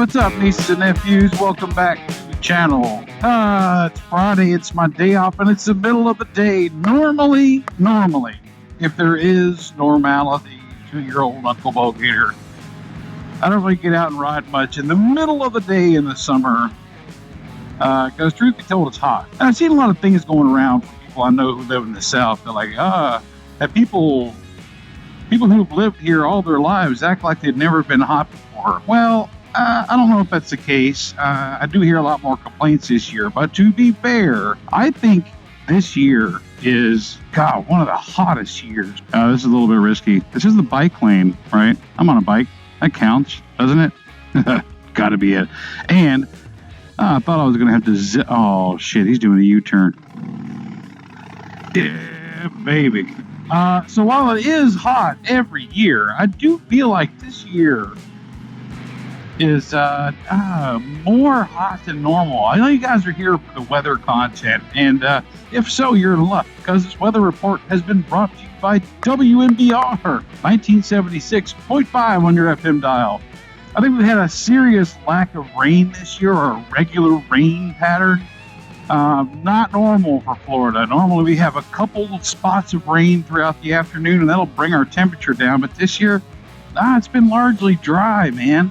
what's up, nieces and nephews? Welcome back to the channel. It's Friday, it's my day off, and it's the middle of the day. Normally, if there is normality, 2-year-old Uncle Bogator, I don't really get out and ride much in the middle of the day in the summer, because truth be told, it's hot. And I've seen a lot of things going around from people I know who live in the South. They're like, that people who've lived here all their lives act like they've never been hot before. Well, I don't know if that's the case. I do hear a lot more complaints this year, but to be fair, I think this year is, one of the hottest years. This is a little bit risky. This is the bike lane, right? I'm on a bike. That counts, doesn't it? Gotta be it. And I thought I was gonna have to oh shit, he's doing a U-turn. Yeah, baby. So while it is hot every year, I do feel like this year is more hot than normal. I know you guys are here for the weather content, and if so, you're in luck, because this weather report has been brought to you by WMBR 1976.5 on your FM dial. I think we've had a serious lack of rain this year, or a regular rain pattern. Not normal for Florida. Normally we have a couple of spots of rain throughout the afternoon, and that'll bring our temperature down. But this year, it's been largely dry, man.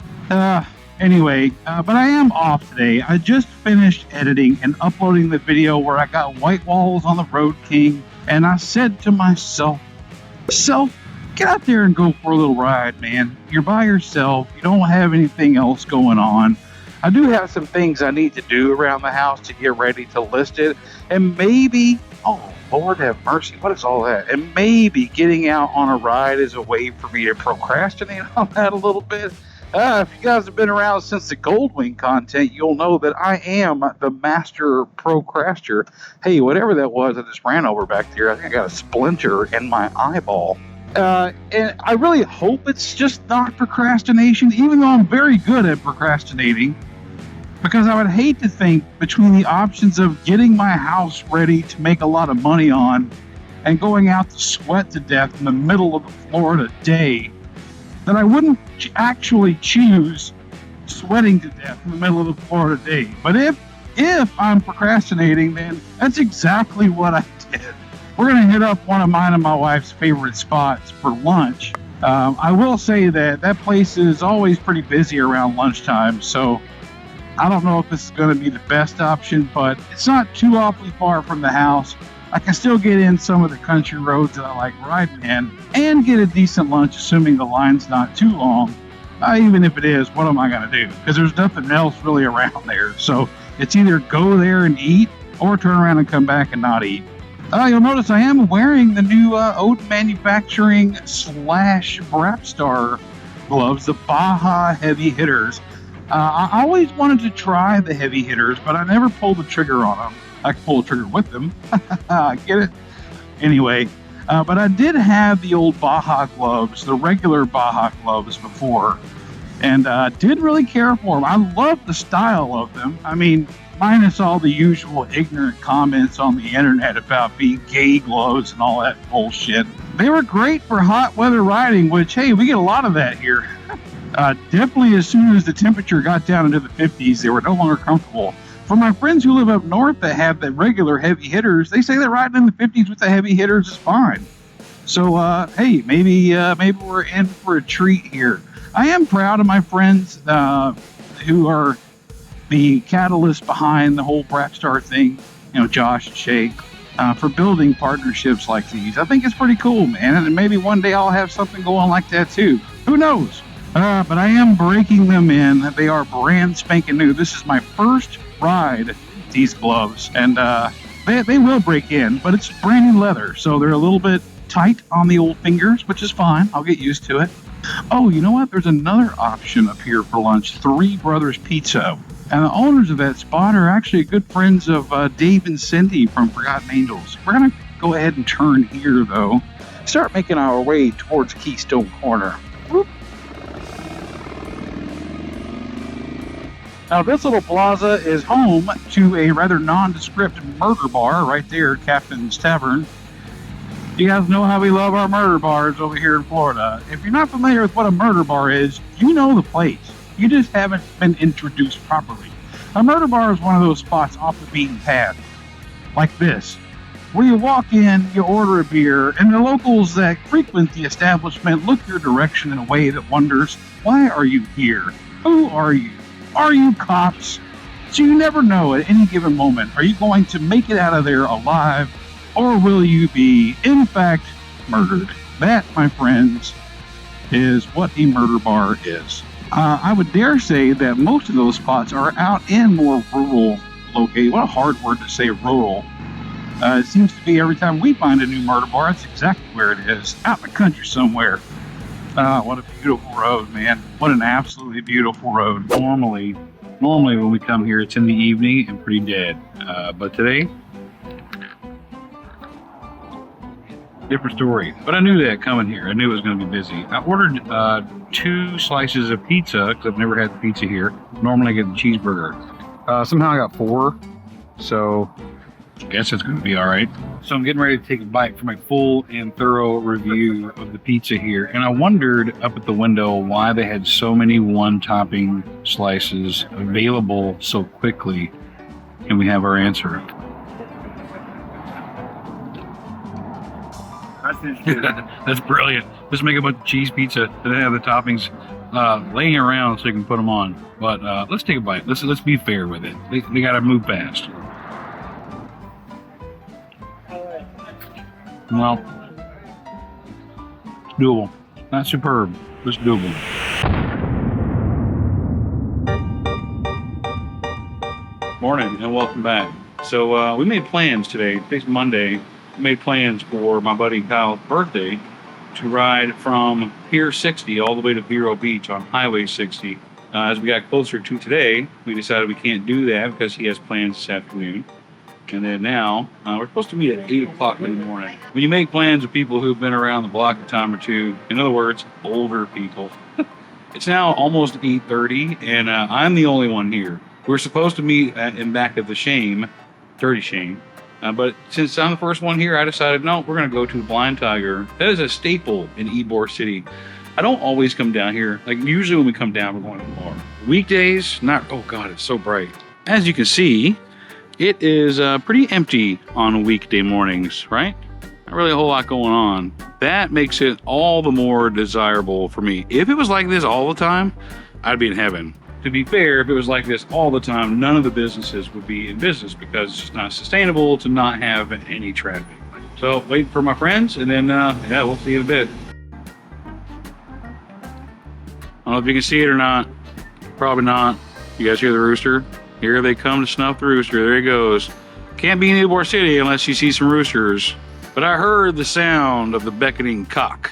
Anyway, but I am off today. I just finished editing and uploading the video where I got white walls on the Road King, and I said to myself, get out there and go for a little ride, man. You're by yourself. You don't have anything else going on. I do have some things I need to do around the house to get ready to list it, and maybe, oh Lord have mercy, what is all that? And maybe getting out on a ride is a way for me to procrastinate on that a little bit. If you guys have been around since the Goldwing content, you'll know that I am the master procrastinator. Hey, whatever that was I just ran over back there, I think I got a splinter in my eyeball. And I really hope it's just not procrastination, even though I'm very good at procrastinating, because I would hate to think between the options of getting my house ready to make a lot of money on and going out to sweat to death in the middle of a Florida day, that I wouldn't actually choose sweating to death in the middle of the Florida day. But if I'm procrastinating, then that's exactly what I did. We're going to hit up one of mine and my wife's favorite spots for lunch. I will say that place is always pretty busy around lunchtime, so I don't know if this is going to be the best option, but it's not too awfully far from the house. I can still get in some of the country roads that I like riding in and get a decent lunch, assuming the line's not too long. Even if it is, what am I going to do? Because there's nothing else really around there. So it's either go there and eat or turn around and come back and not eat. You'll notice I am wearing the new Oat Manufacturing / Brapstar gloves, the Baja Heavy Hitters. I always wanted to try the Heavy Hitters, but I never pulled the trigger on them. I can pull the trigger with them. Get it? Anyway, but I did have the old Baja gloves, the regular Baja gloves before, and didn't really care for them. I love the style of them. I mean, minus all the usual ignorant comments on the internet about being gay gloves and all that bullshit. They were great for hot weather riding, which, hey, we get a lot of that here. Definitely as soon as the temperature got down into the 50s, they were no longer comfortable. For my friends who live up north that have the regular Heavy Hitters, they say that riding in the 50s with the Heavy Hitters is fine. So, hey, maybe we're in for a treat here. I am proud of my friends who are the catalyst behind the whole Brapstar thing, Josh and Shay, for building partnerships like these. I think it's pretty cool, man, and maybe one day I'll have something going like that too. Who knows? But I am breaking them in. They are brand spanking new. This is my first ride these gloves, and they will break in, but it's brand new leather, so they're a little bit tight on the old fingers, which is fine. I'll get used to it. Oh, you know what? There's another option up here for lunch, Three Brothers Pizza. And the owners of that spot are actually good friends of Dave and Cindy from Forgotten Angels. We're going to go ahead and turn here, though. Start making our way towards Keystone Corner. Whoop. Now, this little plaza is home to a rather nondescript murder bar right there, Captain's Tavern. You guys know how we love our murder bars over here in Florida. If you're not familiar with what a murder bar is, you know the place. You just haven't been introduced properly. A murder bar is one of those spots off the beaten path, like this, where you walk in, you order a beer, and the locals that frequent the establishment look your direction in a way that wonders, why are you here? Who are you? Are you cops? So you never know at any given moment, are you going to make it out of there alive, or will you be, in fact, murdered? That, my friends, is what a murder bar is. I would dare say that most of those spots are out in more rural locations. What a hard word to say, rural. It seems to be every time we find a new murder bar, that's exactly where it is, out in the country somewhere. What a beautiful road, man. What an absolutely beautiful road. Normally when we come here, it's in the evening and pretty dead. But today, different story. But I knew that coming here. I knew it was going to be busy. I ordered 2 slices of pizza, because I've never had the pizza here. Normally I get the cheeseburger. Somehow I got 4, so I guess it's going to be all right. So I'm getting ready to take a bite for my full and thorough review of the pizza here. And I wondered up at the window why they had so many one-topping slices available so quickly. And we have our answer. That's brilliant. Just make a bunch of cheese pizza and then have the toppings laying around so you can put them on. But let's take a bite. Let's be fair with it. They got to move fast. Well, it's doable. Not superb, but it's doable. Morning and welcome back. So we made plans today. Today's Monday. We made plans for my buddy Kyle's birthday to ride from Pier 60 all the way to Vero Beach on Highway 60. As we got closer to today, we decided we can't do that because he has plans this afternoon. And then now, we're supposed to meet at 8 o'clock in the morning. When you make plans with people who've been around the block a time or two, in other words, older people, it's now almost 8:30, and I'm the only one here. We're supposed to meet in back of the Shame, Dirty Shame. But since I'm the first one here, I decided, no, we're going to go to Blind Tiger. That is a staple in Ybor City. I don't always come down here. Like, usually when we come down, we're going to the bar. Weekdays, not, oh God, it's so bright. As you can see, it is pretty empty on weekday mornings, right? Not really a whole lot going on. That makes it all the more desirable for me. If it was like this all the time, I'd be in heaven. To be fair, if it was like this all the time, none of the businesses would be in business because it's just not sustainable to not have any traffic. So wait for my friends, and then yeah, we'll see you in a bit. I don't know if you can see it or not. Probably not. You guys hear the rooster? Here they come to snuff the rooster. There he goes. Can't be in Ybor City unless you see some roosters. But I heard the sound of the beckoning cock,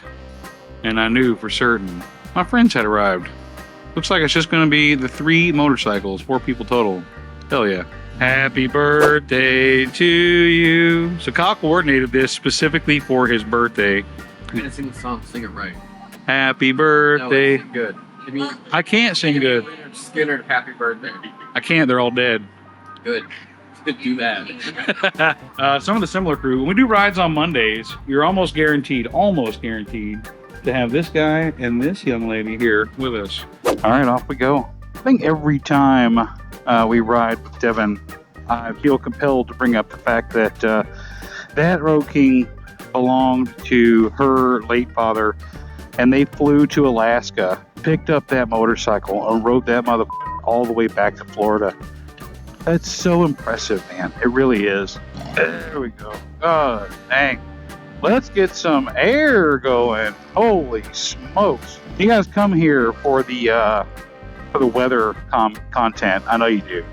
and I knew for certain my friends had arrived. Looks like it's just going to be the 3 motorcycles, 4 people total. Hell yeah. Happy birthday to you. So Kyle coordinated this specifically for his birthday. You can't sing the song, sing it right. Happy birthday. No, good. I can't sing good. Skinner, happy birthday. I can't, they're all dead. Good. Do that. Some of the similar crew, when we do rides on Mondays, you're almost guaranteed to have this guy and this young lady here with us. All right, off we go. I think every time we ride with Devin, I feel compelled to bring up the fact that that Road King belonged to her late father, and they flew to Alaska, picked up that motorcycle, and rode that mother all the way back to Florida. That's so impressive, man. It really is. There we go. Oh, dang. Let's get some air going. Holy smokes. You guys come here for the weather content. I know you do.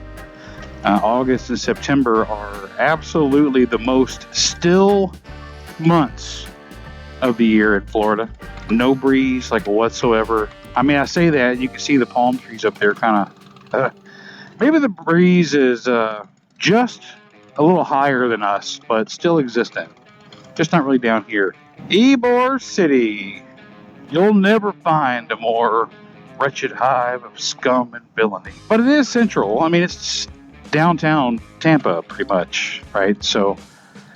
August and September are absolutely the most still months of the year in Florida. No breeze, like whatsoever. I mean, I say that, you can see the palm trees up there kind of... maybe the breeze is just a little higher than us, but still existent. Just not really down here. Ybor City. You'll never find a more wretched hive of scum and villainy. But it is central. I mean, it's downtown Tampa, pretty much, right? So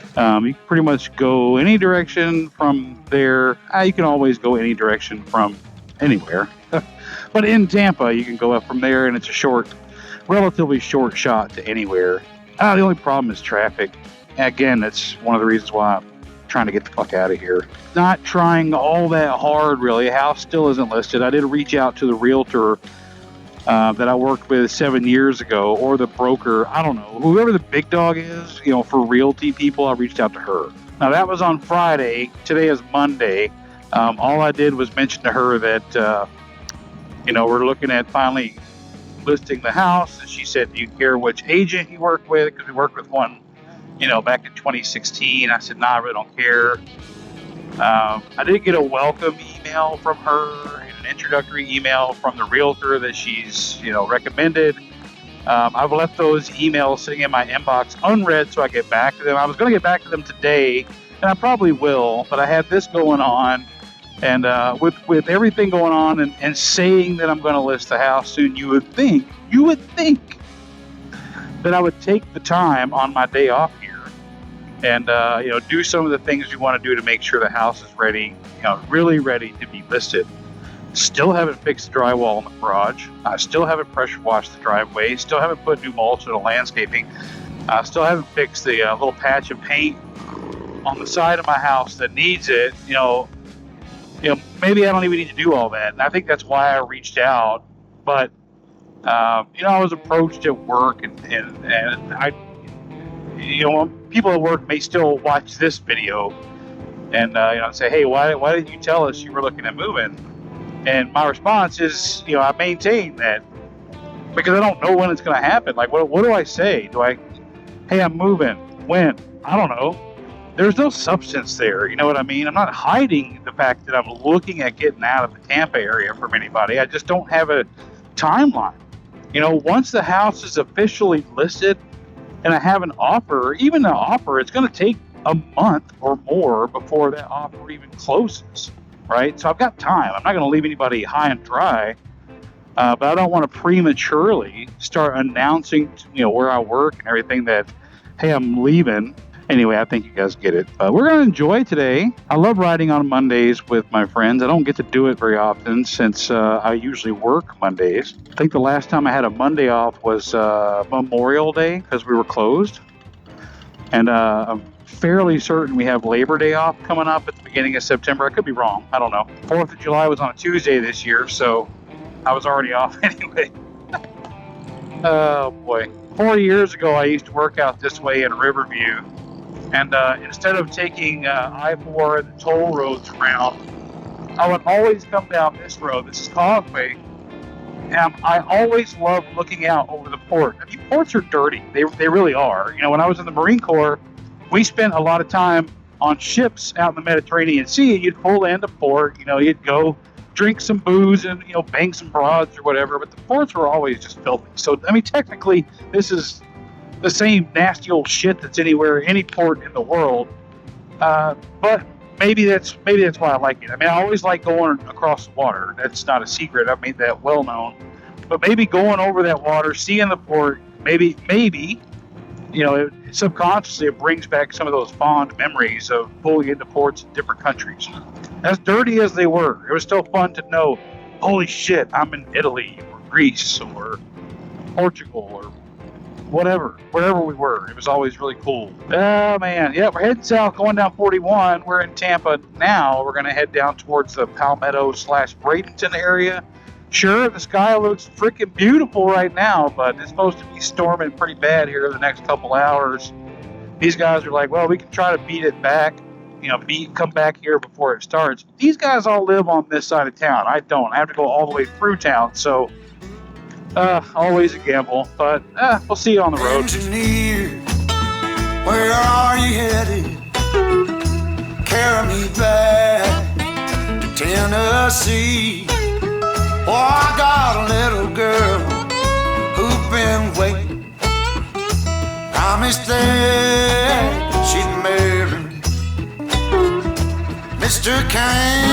you can pretty much go any direction from there. You can always go any direction from anywhere. But in Tampa, you can go up from there, and it's a relatively short shot to anywhere. The only problem is traffic. Again, that's one of the reasons why I'm trying to get the fuck out of here. Not trying all that hard, really. A house still isn't listed. I did reach out to the realtor that I worked with 7 years ago, or the broker. I don't know. Whoever the big dog is, for realty people, I reached out to her. Now, that was on Friday. Today is Monday. All I did was mention to her that, we're looking at finally listing the house. And she said, do you care which agent you work with? Because we worked with one, back in 2016. I said, nah, I really don't care. I did get a welcome email from her and an introductory email from the realtor that she's, recommended. I've left those emails sitting in my inbox unread so I get back to them. I was going to get back to them today, and I probably will, but I had this going on. And with everything going on and saying that I'm going to list the house soon, you would think that I would take the time on my day off here and, do some of the things we want to do to make sure the house is ready, really ready to be listed. Still haven't fixed the drywall in the garage. I still haven't pressure washed the driveway. Still haven't put new mulch in the landscaping. Still haven't fixed the little patch of paint on the side of my house that needs it. Maybe I don't even need to do all that. And I think that's why I reached out. But, I was approached at work and I, people at work may still watch this video and, say, hey, why didn't you tell us you were looking at moving? And my response is, I maintain that because I don't know when it's going to happen. Like, what do I say? Hey, I'm moving. When? I don't know. There's no substance there, you know what I mean? I'm not hiding the fact that I'm looking at getting out of the Tampa area from anybody. I just don't have a timeline. Once the house is officially listed and I have an offer, even an offer, it's going to take a month or more before that offer even closes, right? So I've got time. I'm not going to leave anybody high and dry, but I don't want to prematurely start announcing, where I work and everything that, hey, I'm leaving. Anyway, I think you guys get it. We're going to enjoy today. I love riding on Mondays with my friends. I don't get to do it very often since I usually work Mondays. I think the last time I had a Monday off was Memorial Day because we were closed. And I'm fairly certain we have Labor Day off coming up at the beginning of September. I could be wrong. I don't know. 4th of July was on a Tuesday this year, so I was already off anyway. Oh, boy. 4 years ago, I used to work out this way in Riverview. And instead of taking I-4 and the toll roads around, I would always come down this road. This is Causeway. And I always love looking out over the port. I mean, ports are dirty. They really are. When I was in the Marine Corps, we spent a lot of time on ships out in the Mediterranean Sea. You'd pull into port. You'd go drink some booze and, bang some broads or whatever. But the ports were always just filthy. So, I mean, technically, this is the same nasty old shit that's any port in the world. But maybe that's why I like it. I mean, I always like going across the water. That's not a secret. I made that well known. But maybe going over that water, seeing the port, maybe, subconsciously it brings back some of those fond memories of pulling into ports in different countries. As dirty as they were, it was still fun to know, holy shit, I'm in Italy or Greece or Portugal or whatever, wherever we were. It was always really cool. Oh, man. Yeah, we're heading south, going down 41. We're in Tampa now. We're going to head down towards the Palmetto/Bradenton area. Sure, the sky looks freaking beautiful right now, but it's supposed to be storming pretty bad here in the next couple hours. These guys are like, well, we can try to beat it back, come back here before it starts. These guys all live on this side of town. I don't. I have to go all the way through town, so always a gamble, but we'll see you on the road. Engineer, where are you headed? Carry me back to Tennessee. Oh, I got a little girl who's been waiting. Promised that she'd marry me. Mr. Kane,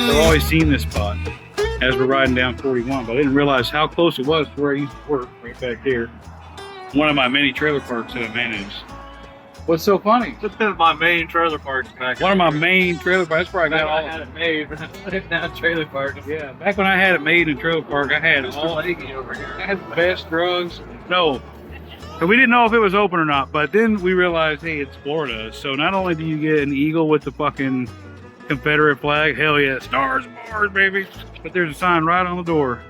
I've always seen this spot as we're riding down 41, but I didn't realize how close it was to where I used to work, right back there. One of my many trailer parks that I managed. What's so funny? My main trailer park back. One of my main trailer parks. That's where I got all. I had it made, but I put it down trailer park. Yeah, back when I had it made in trailer park, I had all. Flaky over here. I had the best drugs. No. So we didn't know if it was open or not, but then we realized, hey, it's Florida. So not only do you get an eagle with the fucking Confederate flag, hell yeah, stars and bars, baby. But there's a sign right on the door.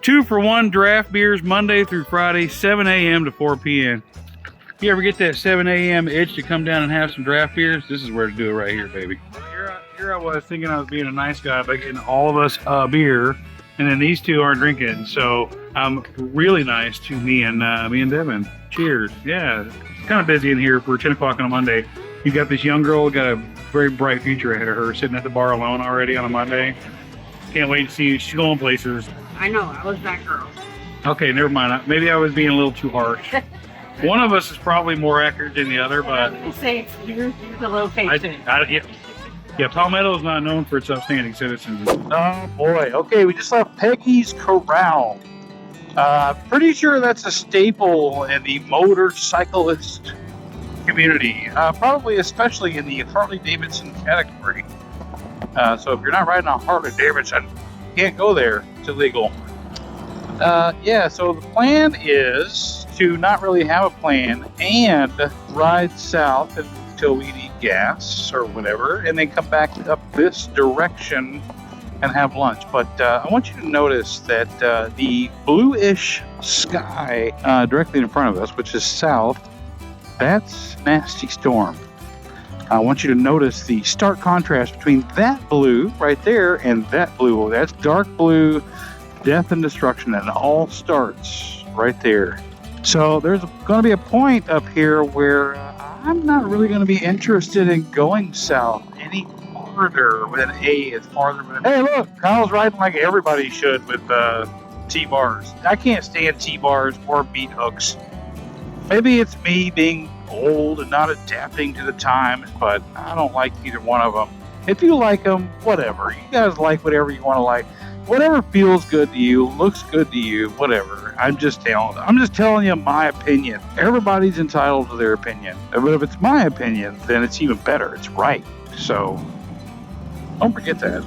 2 for 1 draft beers Monday through Friday, 7 a.m. to 4 p.m. You ever get that 7 a.m. itch to come down and have some draft beers? This is where to do it right here, baby. Here I was thinking I was being a nice guy by getting all of us beer, and then these two aren't drinking. So I'm really nice to me and Devin. Cheers. Yeah, it's kind of busy in here for 10 o'clock on a Monday. You got this young girl, got a very bright future ahead of her, sitting at the bar alone already on a Monday. Can't wait to see you. She's going places. I know, I was that girl. Okay, never mind. Maybe I was being a little too harsh. One of us is probably more accurate than the other, but I say you're the location. yeah, Palmetto is not known for its outstanding citizens. Oh boy. Okay, we just left Peggy's Corral. Pretty sure that's a staple in the motorcyclist community, probably especially in the Harley-Davidson category. So if you're not riding a Harley-Davidson, you can't go there. It's illegal. Yeah, so the plan is to not really have a plan and ride south until we need gas or whatever, and then come back up this direction and have lunch. But I want you to notice that the bluish sky directly in front of us, which is south, that's Nasty Storm. I want you to notice the stark contrast between that blue right there and that blue. That's dark blue, death and destruction, and it all starts right there. So there's going to be a point up here where I'm not really going to be interested in going south any farther with an A. It's farther with an A. Hey, look, Kyle's riding like everybody should with T-bars. I can't stand T-bars or meat hooks. Maybe it's me being old and not adapting to the times, but I don't like either one of them. If you like them, whatever. You guys like whatever you want to like. Whatever feels good to you, looks good to you, whatever. I'm just telling you my opinion. Everybody's entitled to their opinion. But if it's my opinion, then it's even better. It's right. So don't forget that.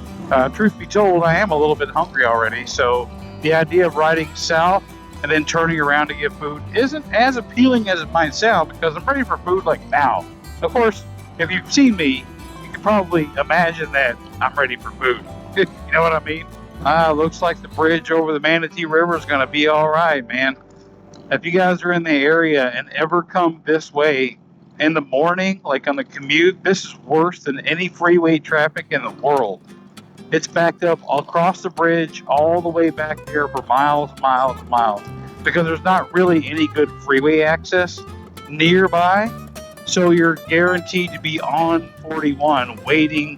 Truth be told, I am a little bit hungry already. So the idea of riding south and then turning around to get food isn't as appealing as it might sound, because I'm ready for food like now. Of course, if you've seen me, you can probably imagine that I'm ready for food. You know what I mean? Looks like the bridge over the Manatee River is going to be all right, man. If you guys are in the area and ever come this way in the morning, like on the commute, this is worse than any freeway traffic in the world. It's backed up across the bridge all the way back there for miles and miles and miles, because there's not really any good freeway access nearby. So you're guaranteed to be on 41 waiting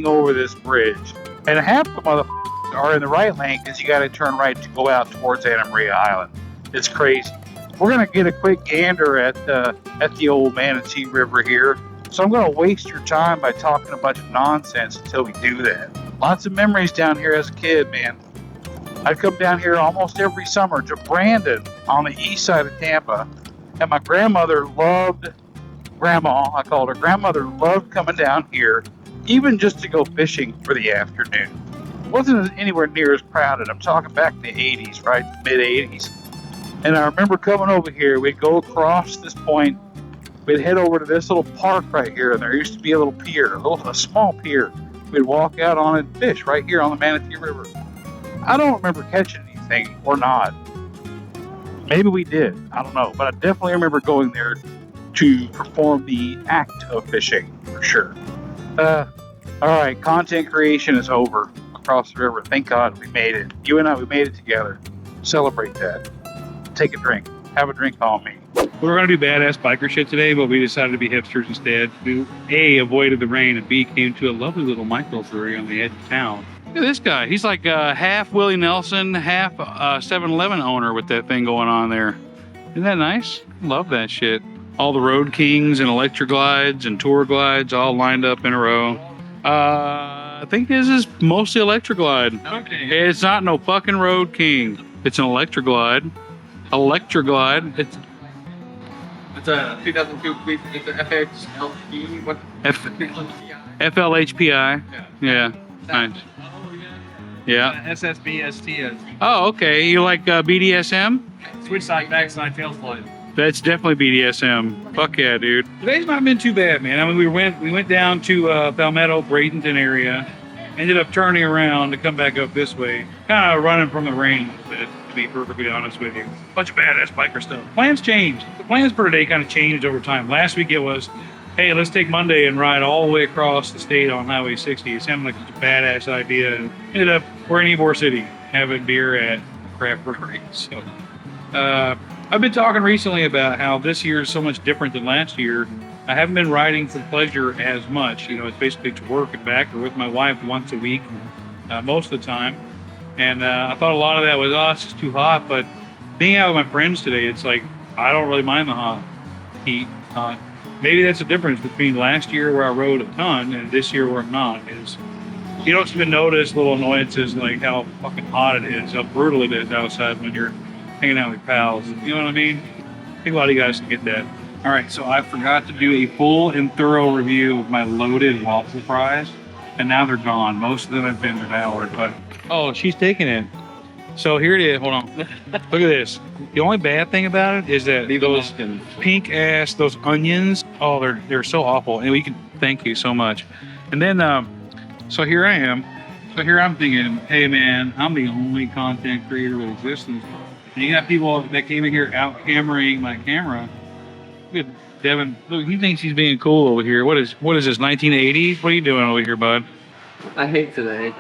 over this bridge. And half the motherfuckers are in the right lane because you got to turn right to go out towards Santa Maria Island. It's crazy. We're going to get a quick gander at the old Manatee River here. So I'm going to waste your time by talking a bunch of nonsense until we do that. Lots of memories down here as a kid, man. I'd come down here almost every summer to Brandon on the east side of Tampa. And my grandmother loved coming down here, even just to go fishing for the afternoon. It wasn't anywhere near as crowded. I'm talking back in the 80s, right? Mid-80s. And I remember coming over here, we'd go across this point, we'd head over to this little park right here, and there used to be a little pier, a small pier. We'd walk out on it and fish right here on the Manatee River. I don't remember catching anything or not. Maybe we did. I don't know. But I definitely remember going there to perform the act of fishing, for sure. All right, content creation is over across the river. Thank God we made it. You and I, we made it together. Celebrate that. Take a drink. Have a drink on me. We were going to do badass biker shit today, but we decided to be hipsters instead. We, A, avoided the rain, and B, came to a lovely little microbrewery on the edge of town. Look at this guy. He's like half Willie Nelson, half 7-Eleven owner with that thing going on there. Isn't that nice? Love that shit. All the Road Kings and Electroglides and Tour Glides all lined up in a row. I think this is mostly Electroglide. Okay. It's not no fucking Road King. It's an Electroglide. Electroglide. It's a 2002 police. It's a FHLP. What? FLHPI. Yeah. Nice. Yeah. SSBST. Oh, okay. You like BDSM? Switch side, back side, tail slide. That's definitely BDSM. Fuck yeah, dude. Today's not been too bad, man. I mean, we went down to Palmetto, Bradenton area. Ended up turning around to come back up this way. Kind of running from the rain a little bit, to be perfectly honest with you. Bunch of badass biker stuff. Plans changed. The plans for today kind of changed over time. Last week it was, hey, let's take Monday and ride all the way across the state on Highway 60. It sounded like a badass idea. And ended up, we're in Ybor City, having beer at Craft Brewery. So, I've been talking recently about how this year is so much different than last year. I haven't been riding for pleasure as much. You know, it's basically to work and back or with my wife once a week, most of the time. And I thought a lot of that was, it's just too hot. But being out with my friends today, it's like, I don't really mind the hot heat. Maybe that's the difference between last year where I rode a ton and this year where I'm not. Is you don't even notice little annoyances like how fucking hot it is, how brutal it is outside when you're hanging out with pals. You know what I mean? I think a lot of you guys can get that. All right, so I forgot to do a full and thorough review of my loaded waffle fries, and now they're gone. Most of them have been devoured, but oh, she's taking it. So here it is. Hold on. Look at this. The only bad thing about it is that those pink ass, those onions. Oh, they're so awful. And we can thank you so much. And then, so here I am. So here I'm thinking, hey man, I'm the only content creator in existence. And you got people that came in here out hammering my camera. Look at Devin. Look, he thinks he's being cool over here. What is this, 1980? What are you doing over here, bud? I hate today.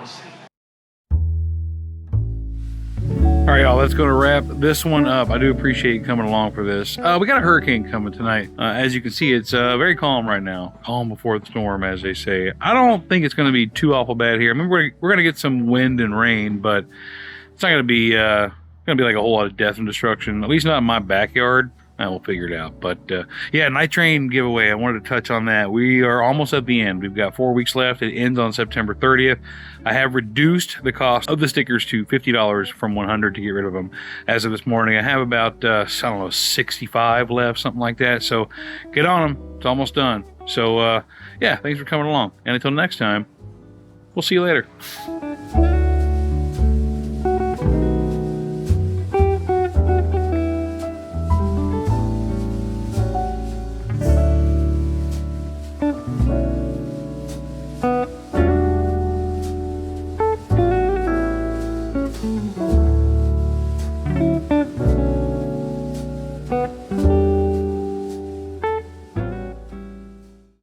All right, y'all, let's go to wrap this one up. I do appreciate you coming along for this. We got a hurricane coming tonight. As you can see, it's very calm right now. Calm before the storm, as they say. I don't think it's going to be too awful bad here. I mean, we're going to get some wind and rain, but it's not going to be like a whole lot of death and destruction, at least not in my backyard. We'll figure it out. But yeah, Night Train giveaway. I wanted to touch on that. We are almost at the end. We've got 4 weeks left. It ends on September 30th. I have reduced the cost of the stickers to $50 from $100 to get rid of them. As of this morning, I have about, 65 left, something like that. So get on them. It's almost done. So yeah, thanks for coming along. And until next time, we'll see you later.